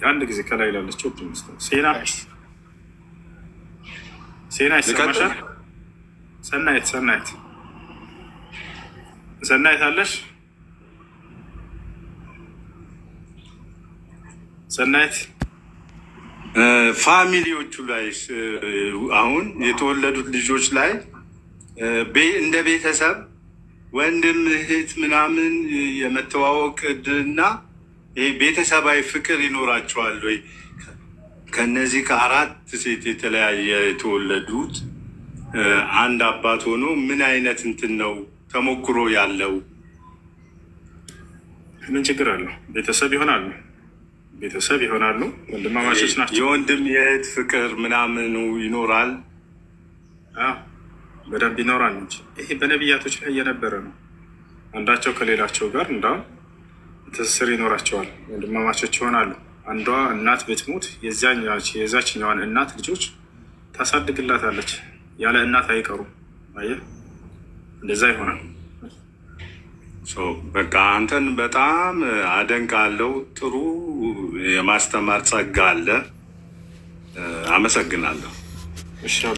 አንድ ጊዜ ከላይ ላለች ሴና ይሰማሻል? ሰናይት አለሽ? ሰናይት ፋሚሊዎቹ ላይ አሁን የተወለዱት ልጆች ላይ እንደ ቤተሰብ ወንድም እህት ምናምን የመተዋወቅ እድልና ቤተሰባዊ ፍቅር ይኖራቸዋል ወይ? ከነዚህ ከአራት ሴት የተለያየ የተወለዱት አንድ አባት ሆኖ ምን አይነት እንትን ነው ተሞክሮ ያለው? ምን ችግር አለው? ቤተሰብ ይሆናሉ። ወንድማማቾች ናቸው። የወንድም የእህት ፍቅር ምናምኑ ይኖራል። በደንብ ይኖራል እንጂ ይሄ በነቢያቶች ላይ የነበረ ነው። አንዳቸው ከሌላቸው ጋር እንዳውም ትስስር ይኖራቸዋል። ወንድማማቾች ይሆናሉ። አንዷ እናት ብትሞት የዛችኛዋን እናት ልጆች ታሳድግላታለች። ያለ እናት አይቀሩም። አየህ፣ እንደዛ ይሆናል። በቃ አንተን በጣም አደንቃለሁ። ጥሩ የማስተማር ጸጋ አለ። አመሰግናለሁ።